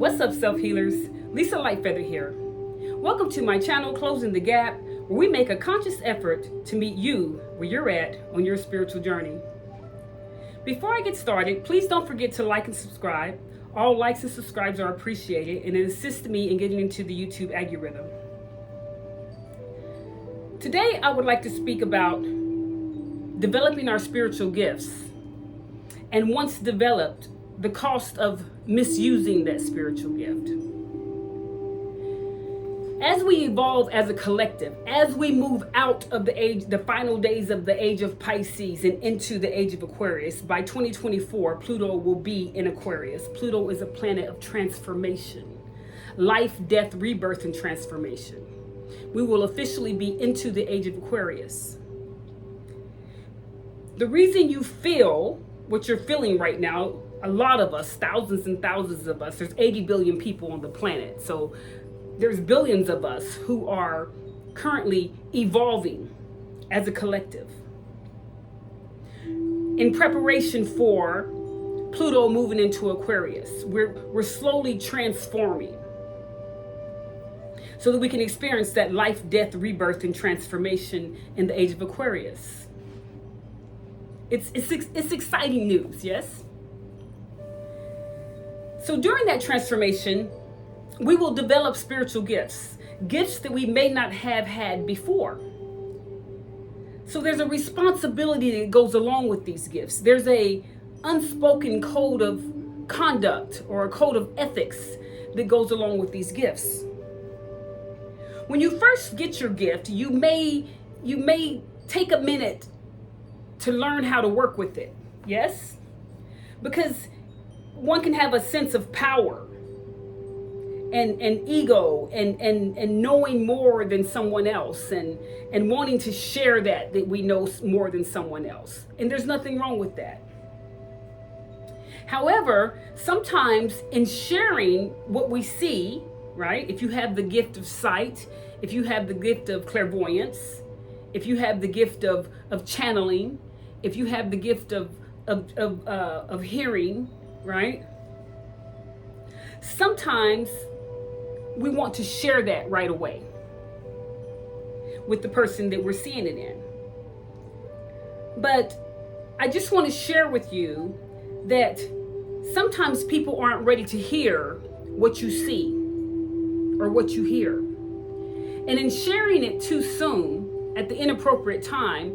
What's up, self-healers? Lisa Lightfeather here. Welcome to my channel, Closing the Gap, where we make a conscious effort to meet you where you're at on your spiritual journey. Before I get started, please don't forget to like and subscribe. All likes and subscribes are appreciated, and it assists me in getting into the YouTube algorithm. Today, I would like to speak about developing our spiritual gifts, and once developed, the cost of misusing that spiritual gift. As we evolve as a collective, as we move out of the final days of the age of Pisces and into the age of Aquarius, by 2024, Pluto will be in Aquarius. Pluto is a planet of transformation, life, death, rebirth, and transformation. We will officially be into the age of Aquarius. The reason you feel what you're feeling right now, a lot of us, thousands and thousands of us, there's 80 billion people on the planet. So there's billions of us who are currently evolving as a collective in preparation for Pluto moving into Aquarius. We're slowly transforming so that we can experience that life, death, rebirth, and transformation in the age of Aquarius. It's exciting news, yes? So during that transformation, we will develop spiritual gifts that we may not have had before. So there's a responsibility that goes along with these gifts. There's a unspoken code of conduct or a code of ethics that goes along with these gifts. When you first get your gift, you may take a minute to learn how to work with it, yes? Because one can have a sense of power and ego and knowing more than someone else and wanting to share that we know more than someone else. And there's nothing wrong with that. However, sometimes in sharing what we see, right? If you have the gift of sight, if you have the gift of clairvoyance, if you have the gift of channeling, if you have the gift of hearing, right? Sometimes we want to share that right away with the person that we're seeing it in. But I just want to share with you that sometimes people aren't ready to hear what you see or what you hear. And in sharing it too soon at the inappropriate time,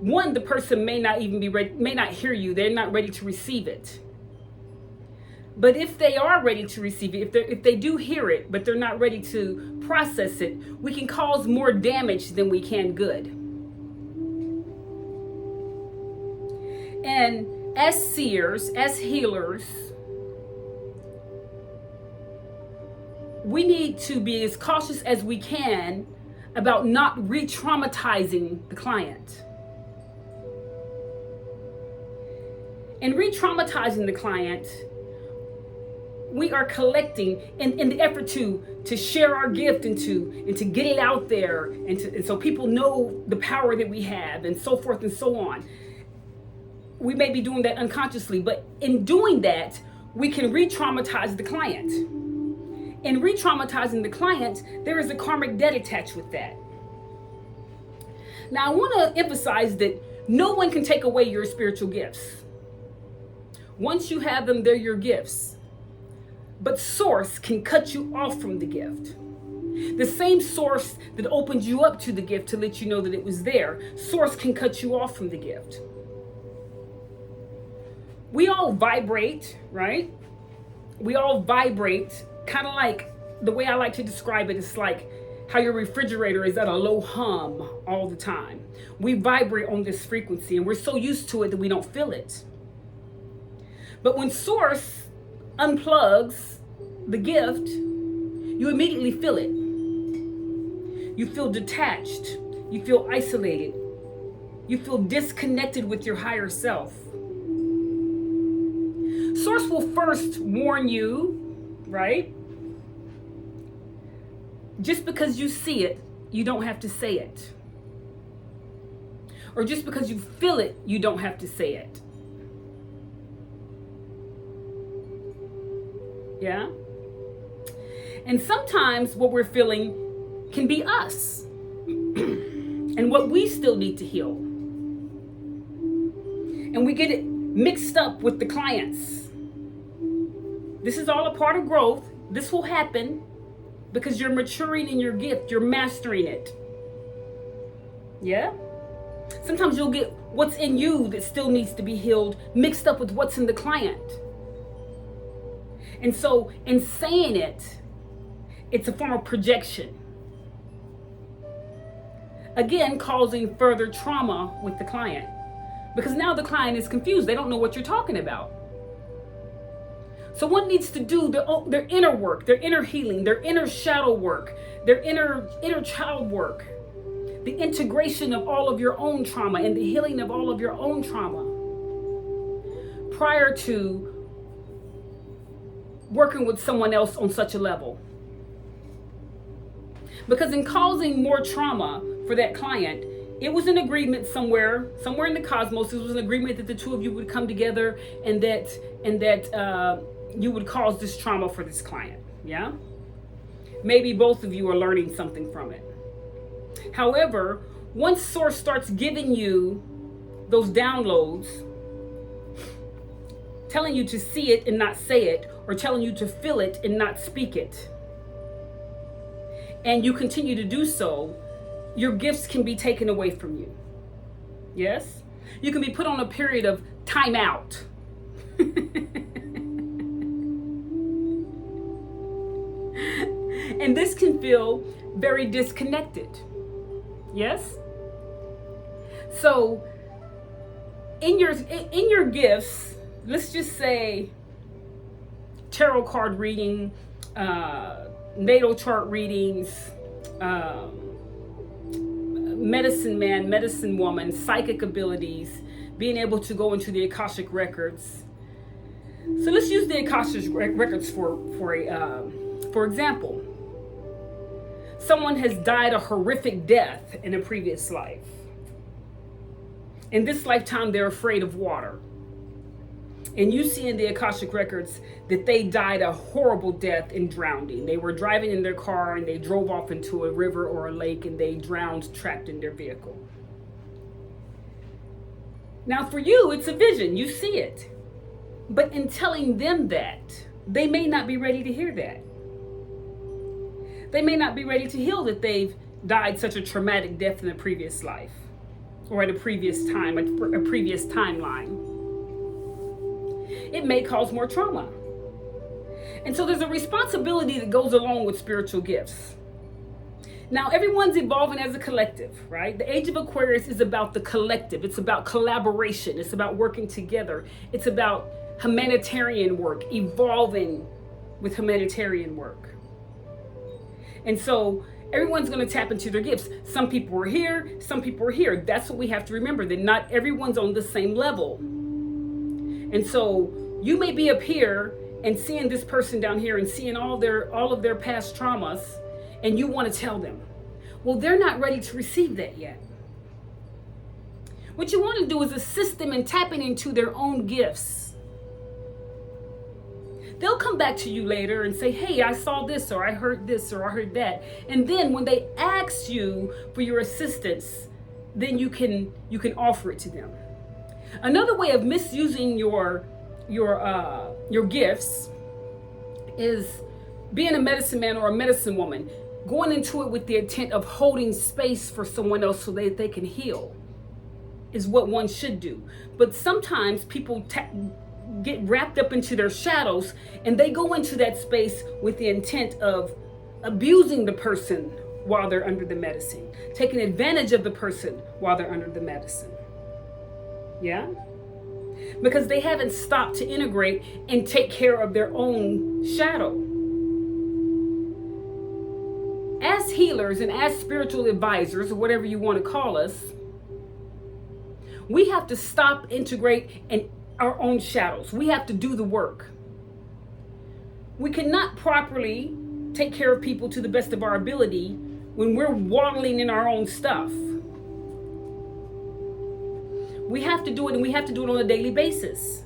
one, the person may not even be ready, may not hear you. They're not ready to receive it. But if they are ready to receive it, if they do hear it, but they're not ready to process it, we can cause more damage than we can good. And as seers, as healers, we need to be as cautious as we can about not re-traumatizing the client. And re-traumatizing the client, we are collecting in the effort to share our gift and to get it out there and so people know the power that we have and so forth and so on. We may be doing that unconsciously, but in doing that, we can re-traumatize the client. In re-traumatizing the client, there is a karmic debt attached with that. Now, I want to emphasize that no one can take away your spiritual gifts. Once you have them, they're your gifts. But source can cut you off from the gift. The same source that opened you up to the gift to let you know that it was there, source can cut you off from the gift. We all vibrate, right? We all vibrate, kind of like the way I like to describe it is like how your refrigerator is at a low hum all the time. We vibrate on this frequency and we're so used to it that we don't feel it. But when source unplugs the gift, you immediately feel it. You feel detached. You feel isolated. You feel disconnected with your higher self. Source will first warn you, right? Just because you see it, you don't have to say it. Or just because you feel it, you don't have to say it. Yeah? And sometimes what we're feeling can be us and what we still need to heal. And we get it mixed up with the clients. This is all a part of growth. This will happen because you're maturing in your gift. You're mastering it. Yeah? Sometimes you'll get what's in you that still needs to be healed mixed up with what's in the client. And so in saying it, it's a form of projection. Again, causing further trauma with the client. Because now the client is confused. They don't know what you're talking about. So one needs to do their inner work, their inner healing, their inner shadow work, their inner child work. The integration of all of your own trauma and the healing of all of your own trauma prior to working with someone else on such a level. Because in causing more trauma for that client, it was an agreement somewhere in the cosmos. It was an agreement that the two of you would come together and that you would cause this trauma for this client. Yeah? Maybe both of you are learning something from it. However, once Source starts giving you those downloads, telling you to see it and not say it, or telling you to feel it and not speak it, and you continue to do so, your gifts can be taken away from you. Yes? You can be put on a period of timeout. And this can feel very disconnected. Yes? So in your gifts, let's just say tarot card reading, natal chart readings, medicine man, medicine woman, psychic abilities, being able to go into the Akashic records. So let's use the Akashic records for example. Someone has died a horrific death in a previous life. In this lifetime, they're afraid of water. And you see in the Akashic records that they died a horrible death in drowning. They were driving in their car and they drove off into a river or a lake and they drowned trapped in their vehicle. Now for you, it's a vision. You see it. But in telling them that, they may not be ready to hear that. They may not be ready to heal that they've died such a traumatic death in a previous life or at a previous time, a previous timeline. It may cause more trauma. And so there's a responsibility that goes along with spiritual gifts. Now, everyone's evolving as a collective, right? The Age of Aquarius is about the collective. It's about collaboration. It's about working together. It's about humanitarian work, evolving with humanitarian work. And so everyone's going to tap into their gifts. Some people are here, some people are here. That's what we have to remember, that not everyone's on the same level. And so you may be up here and seeing this person down here and seeing all of their past traumas, and you want to tell them, well, they're not ready to receive that yet. What you want to do is assist them in tapping into their own gifts. They'll come back to you later and say, hey, I saw this, or I heard this, or I heard that. And then when they ask you for your assistance, then you can offer it to them. Another way of misusing your gifts is being a medicine man or a medicine woman, going into it with the intent of holding space for someone else so that they can heal, is what one should do. But sometimes people get wrapped up into their shadows and they go into that space with the intent of abusing the person while they're under the medicine, taking advantage of the person while they're under the medicine. Yeah? Because they haven't stopped to integrate and take care of their own shadow. As healers and as spiritual advisors, or whatever you want to call us, we have to stop, integrate, and our own shadows. We have to do the work. We cannot properly take care of people to the best of our ability when we're waddling in our own stuff. We have to do it, and we have to do it on a daily basis.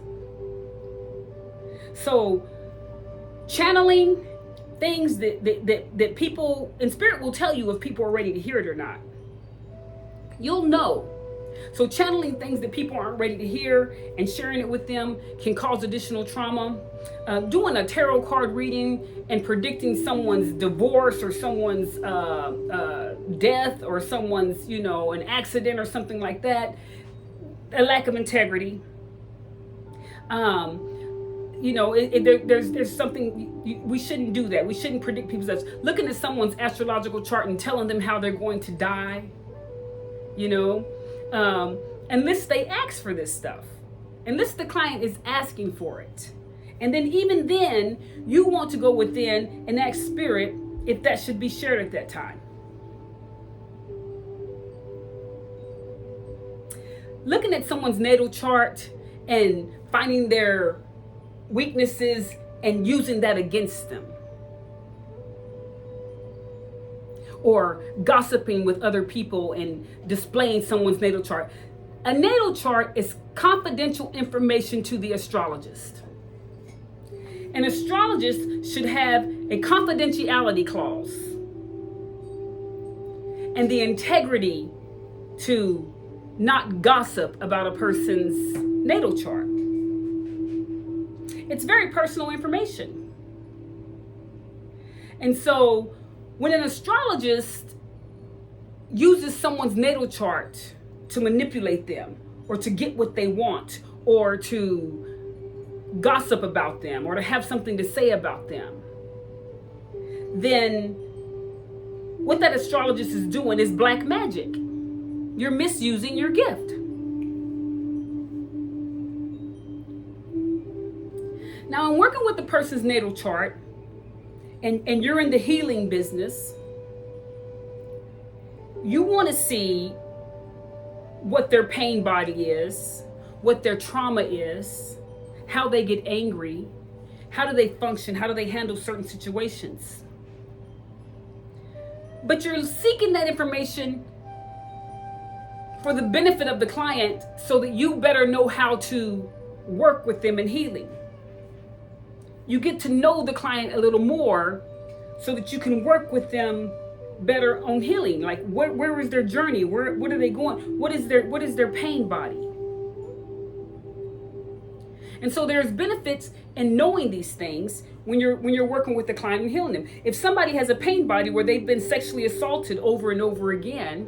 So channeling things that people in spirit will tell you if people are ready to hear it or not. You'll know. So channeling things that people aren't ready to hear and sharing it with them can cause additional trauma. Doing a tarot card reading and predicting someone's divorce or someone's death or someone's, an accident or something like that, a lack of integrity. There's something, we shouldn't do that. We shouldn't predict people's deaths. Looking at someone's astrological chart and telling them how they're going to die, unless they ask for this stuff, unless the client is asking for it. And then even then, you want to go within and ask spirit if that should be shared at that time. Looking at someone's natal chart and finding their weaknesses and using that against them. Or gossiping with other people and displaying someone's natal chart. A natal chart is confidential information to the astrologist. An astrologist should have a confidentiality clause and the integrity to not gossip about a person's natal chart. It's very personal information. And so when an astrologist uses someone's natal chart to manipulate them or to get what they want or to gossip about them or to have something to say about them, then what that astrologist is doing is black magic. You're misusing your gift. Now, in working with the person's natal chart, and you're in the healing business, you want to see what their pain body is, what their trauma is, how they get angry, how do they function, how do they handle certain situations. But you're seeking that information for the benefit of the client so that you better know how to work with them in healing. You get to know the client a little more so that you can work with them better on healing. Like where is their journey? What are they going? What is their pain body? And so there's benefits in knowing these things when you're working with the client and healing them. If somebody has a pain body where they've been sexually assaulted over and over again,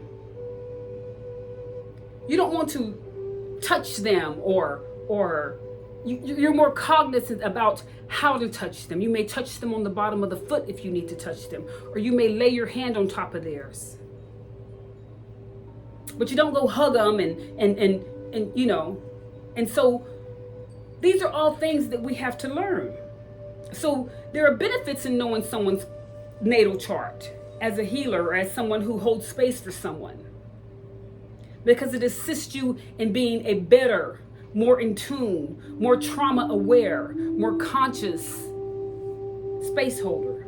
you don't want to touch them or you're more cognizant about how to touch them. You may touch them on the bottom of the foot if you need to touch them, or you may lay your hand on top of theirs. But you don't go hug them and so these are all things that we have to learn. So there are benefits in knowing someone's natal chart as a healer or as someone who holds space for someone, because it assists you in being a better, more in tune, more trauma aware, more conscious space holder.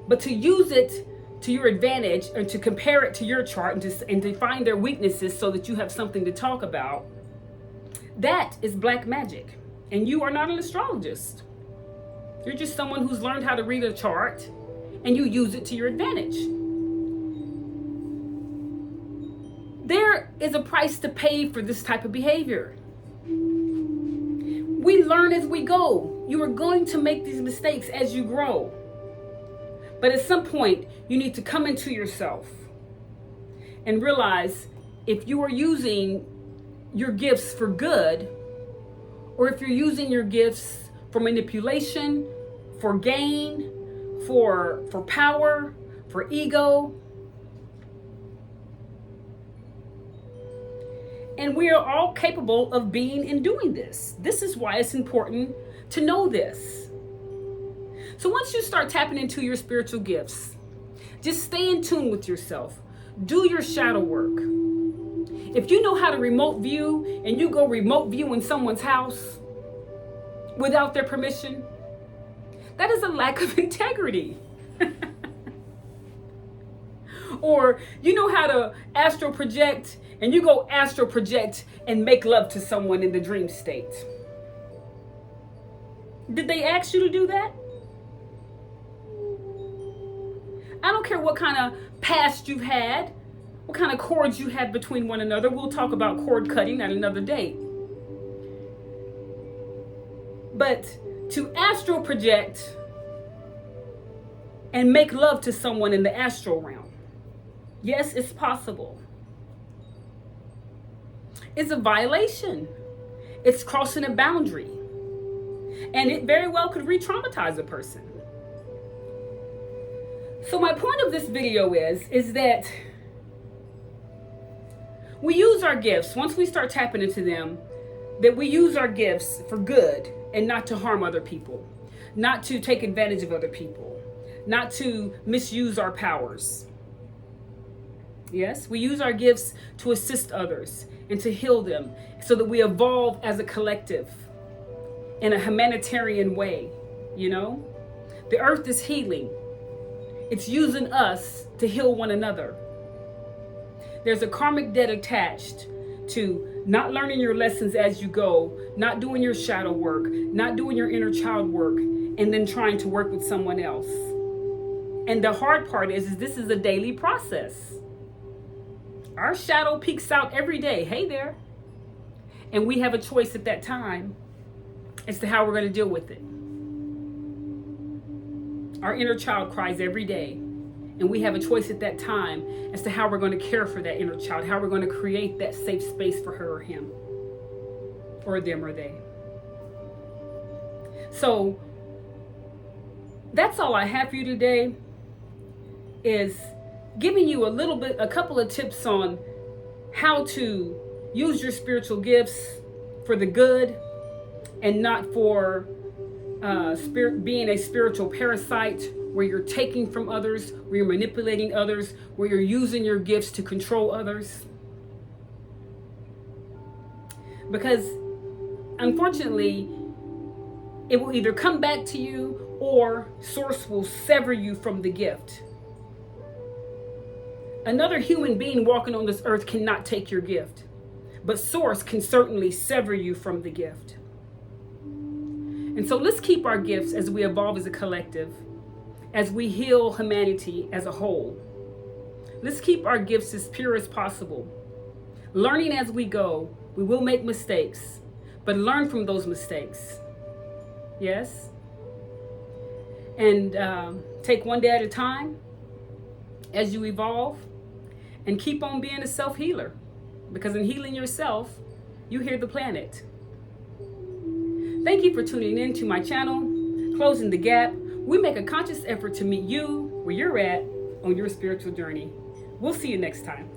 But to use it to your advantage or to compare it to your chart and to find their weaknesses so that you have something to talk about, that is black magic. And you are not an astrologist. You're just someone who's learned how to read a chart and you use it to your advantage. There is a price to pay for this type of behavior. We learn as we go. You are going to make these mistakes as you grow. But at some point, you need to come into yourself and realize if you are using your gifts for good, or if you're using your gifts for manipulation, for gain, for power, for ego. And we are all capable of being and doing this. This is why it's important to know this. So once you start tapping into your spiritual gifts, just stay in tune with yourself. Do your shadow work. If you know how to remote view and you go remote view in someone's house without their permission, that is a lack of integrity. Or you know how to astral project and you go astral project and make love to someone in the dream state. Did they ask you to do that? I don't care what kind of past you've had, what kind of cords you have between one another. We'll talk about cord cutting at another date. But to astral project and make love to someone in the astral realm, yes, it's possible. It's a violation. It's crossing a boundary. And it very well could re-traumatize a person. So my point of this video is that we use our gifts, once we start tapping into them, that we use our gifts for good and not to harm other people, not to take advantage of other people, not to misuse our powers. Yes, we use our gifts to assist others and to heal them so that we evolve as a collective in a humanitarian way, you know? The earth is healing. It's using us to heal one another. There's a karmic debt attached to not learning your lessons as you go, not doing your shadow work, not doing your inner child work, and then trying to work with someone else. And the hard part is this is a daily process. Our shadow peeks out every day. Hey there. And we have a choice at that time as to how we're going to deal with it. Our inner child cries every day, and we have a choice at that time as to how we're going to care for that inner child, how we're going to create that safe space for her or him, or them or they. So that's all I have for you today, is giving you a couple of tips on how to use your spiritual gifts for the good and not for being a spiritual parasite where you're taking from others, where you're manipulating others, where you're using your gifts to control others. Because unfortunately, it will either come back to you or Source will sever you from the gift. Another human being walking on this earth cannot take your gift, but Source can certainly sever you from the gift. And so let's keep our gifts as we evolve as a collective, as we heal humanity as a whole. Let's keep our gifts as pure as possible. Learning as we go, we will make mistakes, but learn from those mistakes. Yes? And take one day at a time as you evolve, and keep on being a self-healer. Because in healing yourself, you heal the planet. Thank you for tuning in to my channel, Closing the Gap. We make a conscious effort to meet you where you're at on your spiritual journey. We'll see you next time.